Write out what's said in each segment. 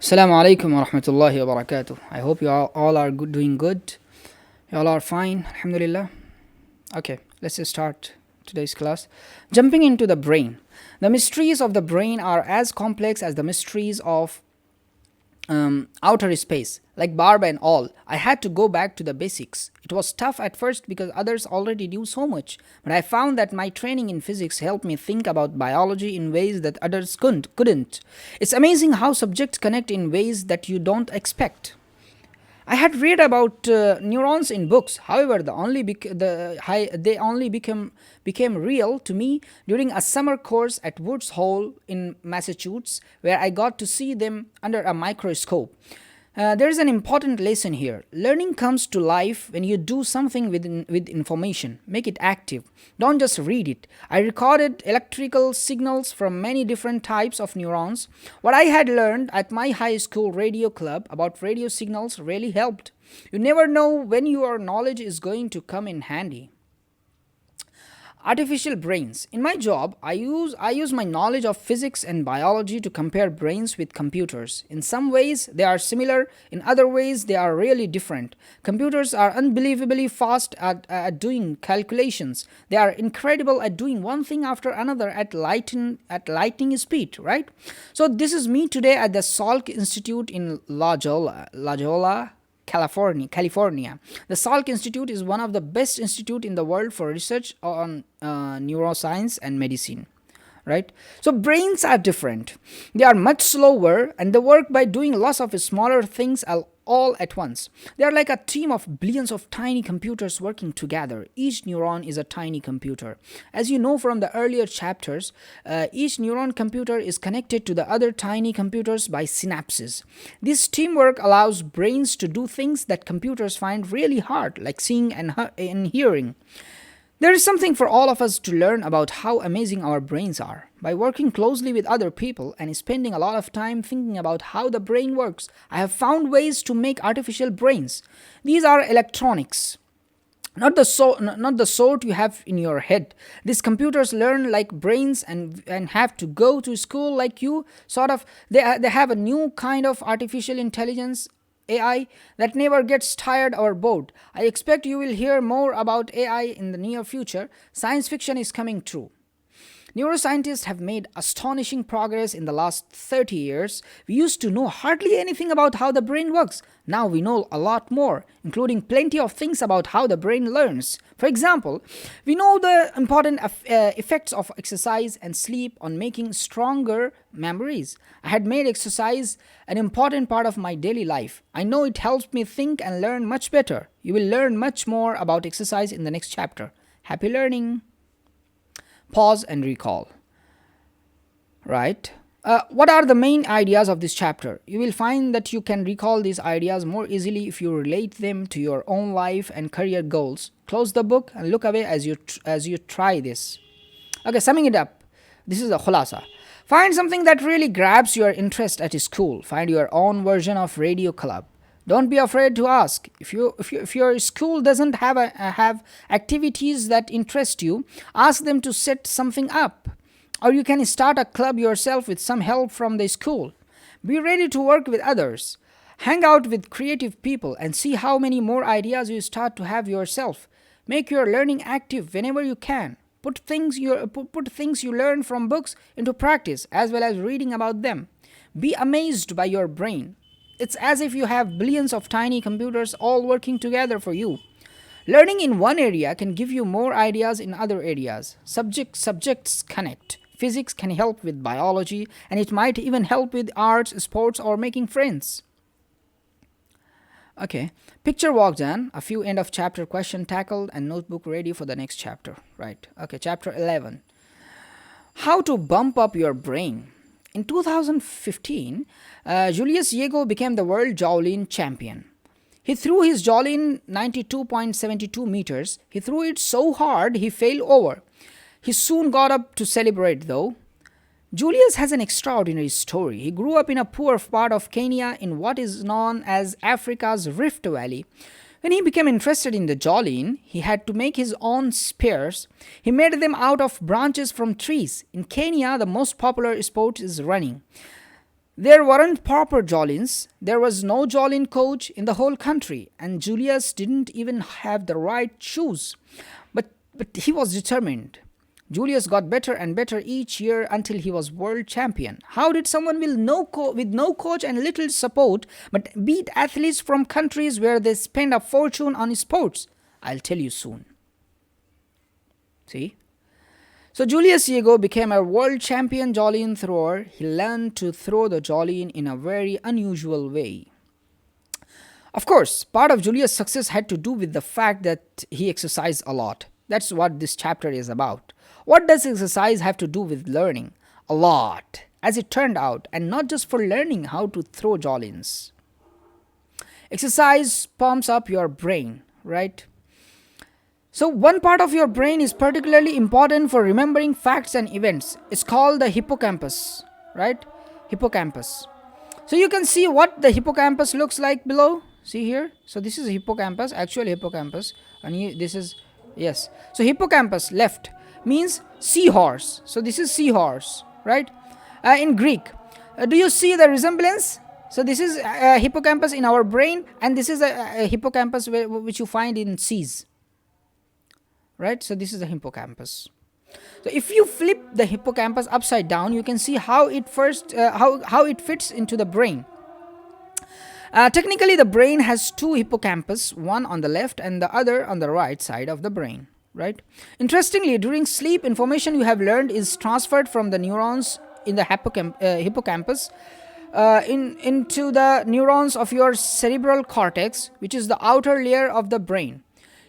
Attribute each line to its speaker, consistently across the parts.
Speaker 1: Assalamu alaikum wa rahmatullahi wa barakatuh. I hope you all are doing good. You all are fine, alhamdulillah. Okay, let's just start today's class. Jumping into the brain. The mysteries of the brain are as complex as the mysteries of outer space, like Barbara and all. I had to go back to the basics. It was tough at first because others already knew so much, but I found that my training in physics helped me think about biology in ways that others couldn't. It's amazing how subjects connect in ways that you don't expect. I had read about neurons in books. However, they only became real to me during a summer course at Woods Hole in Massachusetts, where I got to see them under a microscope. There is an important lesson here. Learning comes to life when you do something with information. Make it active. Don't just read it. I recorded electrical signals from many different types of neurons. What I had learned at my high school radio club about radio signals really helped. You never know when your knowledge is going to come in handy. Artificial brains. In my job, I use my knowledge of physics and biology to compare brains with computers. In some ways, they are similar. In other ways, they are really different. Computers are unbelievably fast at doing calculations. They are incredible at doing one thing after another at lightning speed, right? So this is me today at the Salk Institute in La Jolla, California. The Salk Institute is one of the best institutes in the world for research on neuroscience and medicine. Right? So brains are different. They are much slower and they work by doing lots of smaller things all at once. They are like a team of billions of tiny computers working together. Each neuron is a tiny computer. As you know from the earlier chapters, each neuron computer is connected to the other tiny computers by synapses. This teamwork allows brains to do things that computers find really hard, like seeing and hearing. There is something for all of us to learn about how amazing our brains are. By working closely with other people and spending a lot of time thinking about how the brain works, I have found ways to make artificial brains. These are electronics, not the sort you have in your head. These computers learn like brains and have to go to school like you. They have a new kind of artificial intelligence, AI, that never gets tired or bored. I expect you will hear more about AI in the near future. Science fiction is coming true. Neuroscientists have made astonishing progress in the last 30 years. We used to know hardly anything about how the brain works. Now we know a lot more, including plenty of things about how the brain learns. For example, we know the important effects of exercise and sleep on making stronger memories. I had made exercise an important part of my daily life. I know it helps me think and learn much better. You will learn much more about exercise in the next chapter. Happy learning! Pause and recall. Right? What are the main ideas of this chapter? You will find that you can recall these ideas more easily if you relate them to your own life and career goals. Close the book and look away as you try this. Okay, summing it up. This is the khulasa. Find something that really grabs your interest at school. Find your own version of radio club. Don't be afraid to ask. If your school doesn't have activities that interest you, ask them to set something up. Or you can start a club yourself with some help from the school. Be ready to work with others. Hang out with creative people and see how many more ideas you start to have yourself. Make your learning active whenever you can. Put things you learn from books into practice as well as reading about them. Be amazed by your brain. It's as if you have billions of tiny computers all working together for you. Learning in one area can give you more ideas in other areas. Subjects connect. Physics can help with biology, and it might even help with arts, sports, or making friends. Okay, picture walk done, a few end of chapter question tackled, and notebook ready for the next chapter. Right, okay, chapter 11. How to bump up your brain. In 2015, Julius Yego became the world javelin champion. He threw his javelin 92.72 meters. He threw it so hard he fell over. He soon got up to celebrate though. Julius has an extraordinary story. He grew up in a poor part of Kenya in what is known as Africa's Rift Valley. When he became interested in the javelin, he had to make his own spears. He made them out of branches from trees. In Kenya, the most popular sport is running. There weren't proper Jolins. There was no Jolin coach in the whole country, and Julius didn't even have the right shoes. But he was determined. Julius got better and better each year until he was world champion. How did someone with no coach and little support but beat athletes from countries where they spend a fortune on sports? I'll tell you soon. See? So Julius Diego became a world champion javelin thrower. He learned to throw the javelin in a very unusual way. Of course, part of Julius' success had to do with the fact that he exercised a lot. That's what this chapter is about. What does exercise have to do with learning? A lot, as it turned out, and not just for learning how to throw javelins. Exercise pumps up your brain, right? So one part of your brain is particularly important for remembering facts and events. It's called the hippocampus, right? Hippocampus. So you can see what the hippocampus looks like below. See here? So this is hippocampus, actual hippocampus. And this is, yes. So hippocampus, left, means seahorse. So this is seahorse, right? In Greek. Do you see the resemblance? So this is a hippocampus in our brain, and this is a hippocampus which you find in seas. Right? So this is the hippocampus. So if you flip the hippocampus upside down, you can see how it fits into the brain. Technically, the brain has two hippocampus, one on the left and the other on the right side of the brain. Right? Interestingly, during sleep, information you have learned is transferred from the neurons in the hippocampus into the neurons of your cerebral cortex, which is the outer layer of the brain.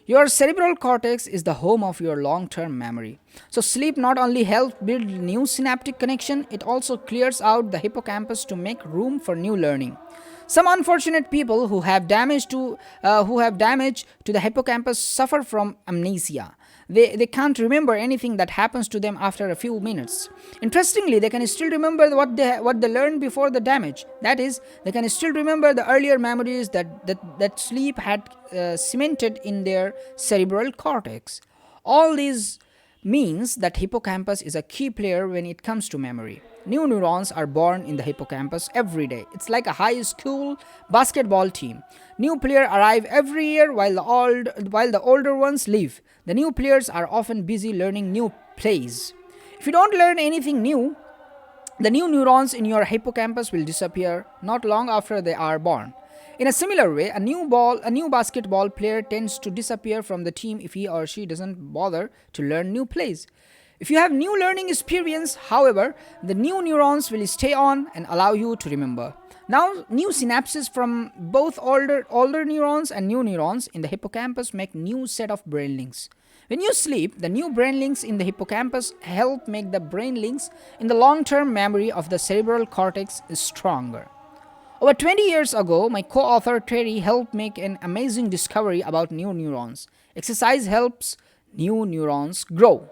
Speaker 1: Your cerebral cortex is the home of your long-term memory. So sleep not only helps build new synaptic connection, it also clears out the hippocampus to make room for new learning. Some unfortunate people who have damage to the hippocampus suffer from amnesia. They can't remember anything that happens to them after a few minutes. Interestingly, they can still remember what they learned before the damage. That is, they can still remember the earlier memories that sleep had cemented in their cerebral cortex. All these means that hippocampus is a key player when it comes to memory. New neurons are born in the hippocampus every day. It's like a high school basketball team. New players arrive every year while the older ones leave. The new players are often busy learning new plays. If you don't learn anything new, the new neurons in your hippocampus will disappear not long after they are born. In a similar way, a new basketball player tends to disappear from the team if he or she doesn't bother to learn new plays. If you have new learning experience, however, the new neurons will stay on and allow you to remember. Now, new synapses from both older neurons and new neurons in the hippocampus make new set of brain links. When you sleep, the new brain links in the hippocampus help make the brain links in the long-term memory of the cerebral cortex stronger. Over 20 years ago, my co-author Terry helped make an amazing discovery about new neurons. Exercise helps new neurons grow.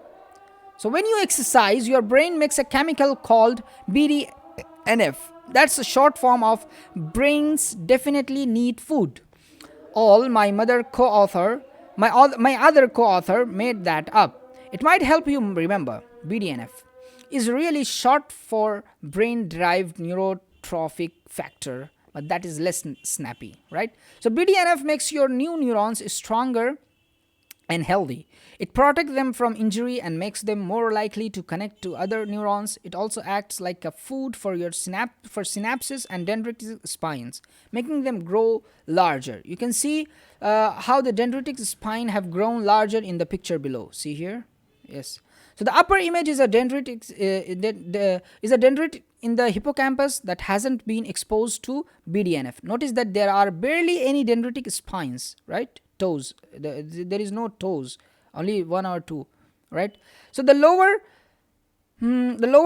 Speaker 1: So when you exercise, your brain makes a chemical called BDNF. That's a short form of brains definitely need food. My other co-author made that up. It might help you remember. BDNF is really short for brain-derived neurotrophic factor, but that is less snappy, right? So BDNF makes your new neurons stronger and healthy. It protects them from injury and makes them more likely to connect to other neurons. It also acts like a food for your synapses and dendritic spines, making them grow larger. You can see how the dendritic spine have grown larger in the picture below. See here? Yes. So the upper image is a dendritic in the hippocampus that hasn't been exposed to BDNF. Notice that there are barely any dendritic spines, right? Toes. There is no toes. Only one or two, right? So the lower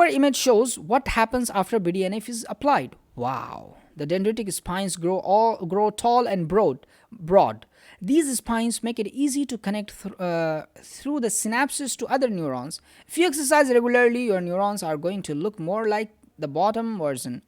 Speaker 1: image shows what happens after BDNF is applied. Wow! The dendritic spines grow tall and broad. These spines make it easy to connect through the synapses to other neurons. If you exercise regularly, your neurons are going to look more like the bottom version,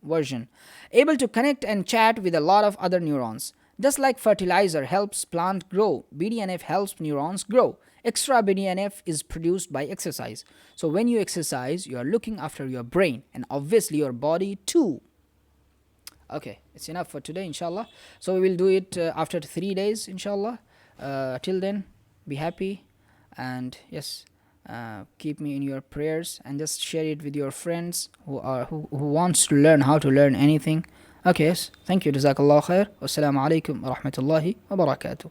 Speaker 1: able to connect and chat with a lot of other neurons. Just like fertilizer helps plant grow, BDNF helps neurons grow. Extra BDNF is produced by exercise. So when you exercise, you are looking after your brain and obviously your body too. Okay, it's enough for today, inshallah. So we will do it after 3 days, inshallah. Till then, be happy, and yes, keep me in your prayers, and just share it with your friends who wants to learn how to learn anything. Okay, yes. Thank you. Jazakallah khair. Wassalamu alaikum wa rahmatullahi wa barakatuh.